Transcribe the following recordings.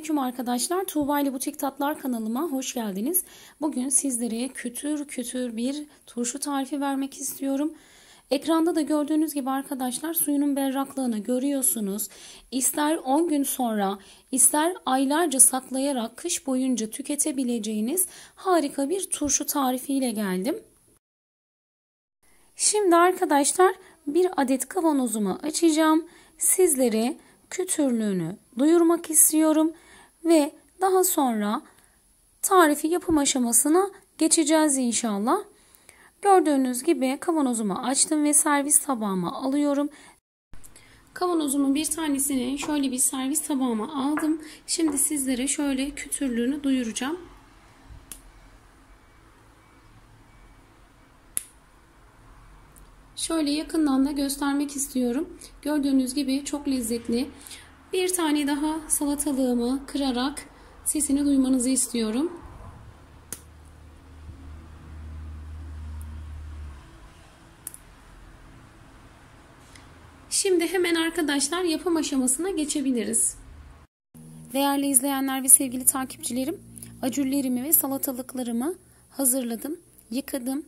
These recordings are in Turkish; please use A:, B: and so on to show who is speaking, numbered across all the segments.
A: Selamünaleyküm arkadaşlar. Tuğba ile Butik Tatlar kanalıma hoş geldiniz. Bugün sizlere kütür kütür bir turşu tarifi vermek istiyorum. Ekranda da gördüğünüz gibi arkadaşlar suyunun berraklığını görüyorsunuz. İster 10 gün sonra ister aylarca saklayarak kış boyunca tüketebileceğiniz harika bir turşu tarifiyle geldim. Şimdi arkadaşlar bir adet kavanozumu açacağım. Sizlere kütürlüğünü duyurmak istiyorum ve daha sonra tarifi yapım aşamasına geçeceğiz inşallah. Gördüğünüz gibi kavanozumu açtım ve servis tabağıma alıyorum. Kavanozumun bir tanesini şöyle bir servis tabağıma aldım. Şimdi sizlere şöyle kütürlüğünü duyuracağım. Şöyle yakından da göstermek istiyorum. Gördüğünüz gibi çok lezzetli. Bir tane daha salatalığımı kırarak sesini duymanızı istiyorum. Şimdi hemen arkadaşlar yapım aşamasına geçebiliriz. Değerli izleyenler ve sevgili takipçilerim, acüllerimi ve salatalıklarımı hazırladım, yıkadım.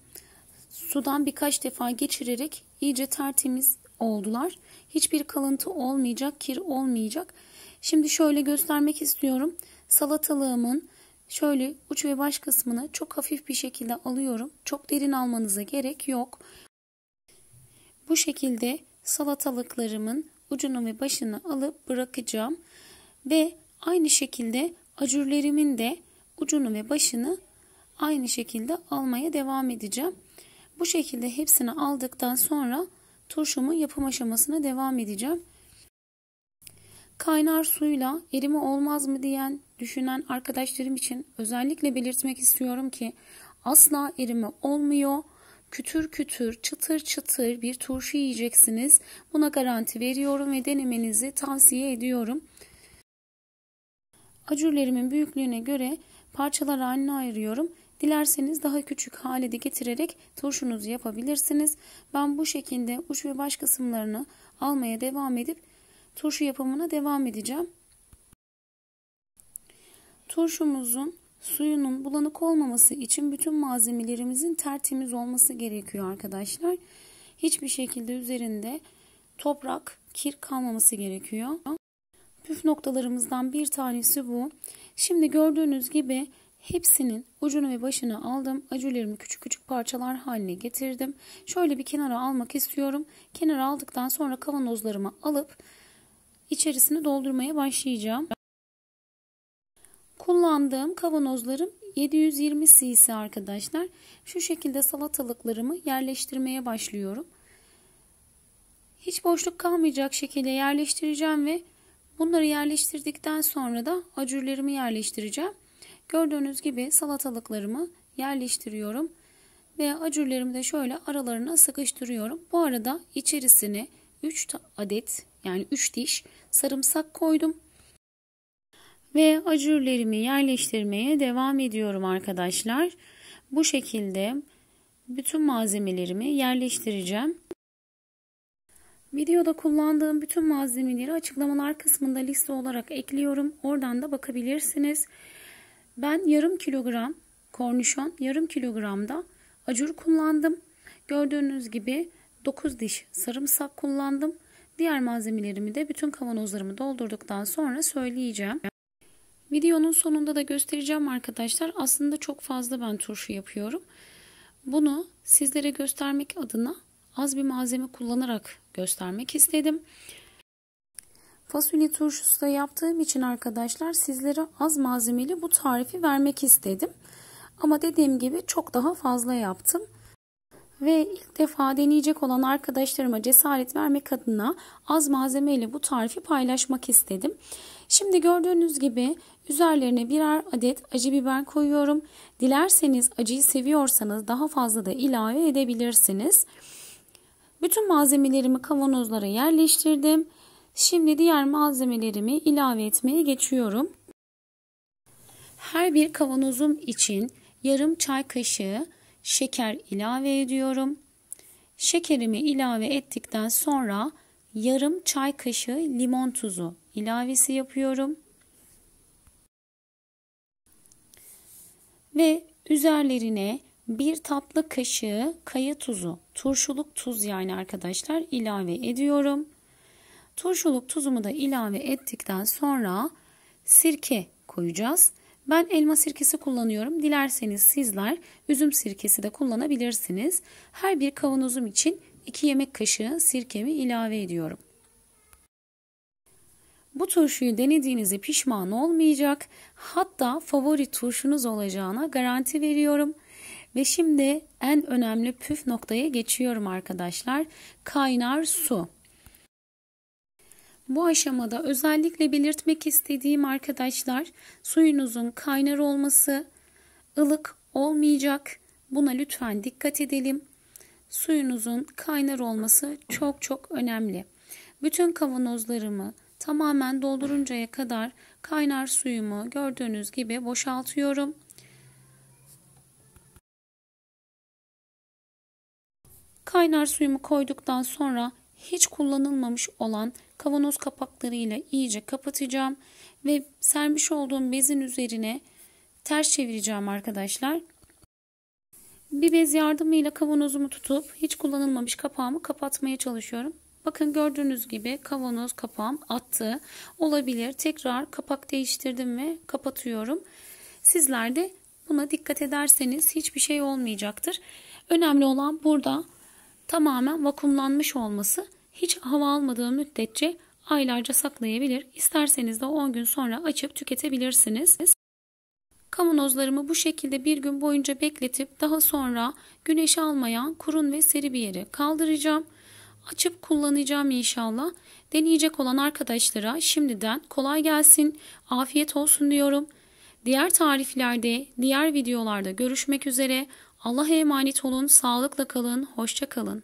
A: Sudan birkaç defa geçirerek iyice tertemiz oldular. Hiçbir kalıntı olmayacak, kir olmayacak. Şimdi şöyle göstermek istiyorum. Salatalığımın şöyle uç ve baş kısmını çok hafif bir şekilde alıyorum. Çok derin almanıza gerek yok. Bu şekilde salatalıklarımın ucunu ve başını alıp bırakacağım. Ve aynı şekilde acürlerimin de ucunu ve başını aynı şekilde almaya devam edeceğim. Bu şekilde hepsini aldıktan sonra turşumu yapım aşamasına devam edeceğim. Kaynar suyla erime olmaz mı diyen, düşünen arkadaşlarım için özellikle belirtmek istiyorum ki asla erime olmuyor. Kütür kütür, çıtır çıtır bir turşu yiyeceksiniz. Buna garanti veriyorum ve denemenizi tavsiye ediyorum. Acurlerimin büyüklüğüne göre parçalar haline ayırıyorum. Dilerseniz daha küçük hale de getirerek turşunuzu yapabilirsiniz. Ben bu şekilde uç ve baş kısımlarını almaya devam edip turşu yapımına devam edeceğim. Turşumuzun suyunun bulanık olmaması için bütün malzemelerimizin tertemiz olması gerekiyor arkadaşlar. Hiçbir şekilde üzerinde toprak, kir kalmaması gerekiyor. Püf noktalarımızdan bir tanesi bu. Şimdi gördüğünüz gibi hepsinin ucunu ve başını aldım. Acurlarımı küçük küçük parçalar haline getirdim. Şöyle bir kenara almak istiyorum. Kenara aldıktan sonra kavanozlarımı alıp içerisini doldurmaya başlayacağım. Kullandığım kavanozlarım 720 cc arkadaşlar. Şu şekilde salatalıklarımı yerleştirmeye başlıyorum. Hiç boşluk kalmayacak şekilde yerleştireceğim ve bunları yerleştirdikten sonra da acurlarımı yerleştireceğim. Gördüğünüz gibi salatalıklarımı yerleştiriyorum ve acurlarımı da şöyle aralarına sıkıştırıyorum. Bu arada içerisine 3 adet yani 3 diş sarımsak koydum. Ve acurlarımı yerleştirmeye devam ediyorum arkadaşlar. Bu şekilde bütün malzemelerimi yerleştireceğim. Videoda kullandığım bütün malzemeleri açıklamalar kısmında liste olarak ekliyorum. Oradan da bakabilirsiniz. Ben yarım kilogram kornişon, yarım kilogramda acur kullandım. Gördüğünüz gibi 9 diş sarımsak kullandım. Diğer malzemelerimi de bütün kavanozlarımı doldurduktan sonra söyleyeceğim. Videonun sonunda da göstereceğim arkadaşlar. Aslında çok fazla ben turşu yapıyorum. Bunu sizlere göstermek adına az bir malzeme kullanarak göstermek istedim. Fasulye turşusu da yaptığım için arkadaşlar sizlere az malzemeli bu tarifi vermek istedim. Ama dediğim gibi çok daha fazla yaptım. Ve ilk defa deneyecek olan arkadaşlarıma cesaret vermek adına az malzemeyle bu tarifi paylaşmak istedim. Şimdi gördüğünüz gibi üzerlerine birer adet acı biber koyuyorum. Dilerseniz acıyı seviyorsanız daha fazla da ilave edebilirsiniz. Bütün malzemelerimi kavanozlara yerleştirdim. Şimdi diğer malzemelerimi ilave etmeye geçiyorum. Her bir kavanozum için yarım çay kaşığı şeker ilave ediyorum. Şekerimi ilave ettikten sonra yarım çay kaşığı limon tuzu ilavesi yapıyorum. Ve üzerlerine 1 tatlı kaşığı kaya tuzu, turşuluk tuz yani arkadaşlar ilave ediyorum. Turşuluk tuzumu da ilave ettikten sonra sirke koyacağız. Ben elma sirkesi kullanıyorum. Dilerseniz sizler üzüm sirkesi de kullanabilirsiniz. Her bir kavanozum için 2 yemek kaşığı sirkemi ilave ediyorum. Bu turşuyu denediğinizde pişman olmayacak, hatta favori turşunuz olacağına garanti veriyorum. Ve şimdi en önemli püf noktaya geçiyorum arkadaşlar. Kaynar su. Bu aşamada özellikle belirtmek istediğim arkadaşlar, suyunuzun kaynar olması, ılık olmayacak. Buna lütfen dikkat edelim. Suyunuzun kaynar olması çok çok önemli. Bütün kavanozlarımı tamamen dolduruncaya kadar kaynar suyumu gördüğünüz gibi boşaltıyorum. Kaynar suyumu koyduktan sonra hiç kullanılmamış olan kavanoz kapaklarıyla iyice kapatacağım ve sermiş olduğum bezin üzerine ters çevireceğim arkadaşlar. Bir bez yardımıyla kavanozumu tutup hiç kullanılmamış kapağımı kapatmaya çalışıyorum. Bakın gördüğünüz gibi kavanoz kapağım attı. Olabilir. Tekrar kapak değiştirdim ve kapatıyorum. Sizler de buna dikkat ederseniz hiçbir şey olmayacaktır. Önemli olan burada tamamen vakumlanmış olması. Hiç hava almadığı müddetçe aylarca saklayabilir. İsterseniz de 10 gün sonra açıp tüketebilirsiniz. Kavanozlarımı bu şekilde bir gün boyunca bekletip daha sonra güneş almayan kurun ve seri bir yere kaldıracağım. Açıp kullanacağım inşallah. Deneyecek olan arkadaşlara şimdiden kolay gelsin, afiyet olsun diyorum. Diğer tariflerde, diğer videolarda görüşmek üzere. Allah'a emanet olun, sağlıkla kalın, hoşça kalın.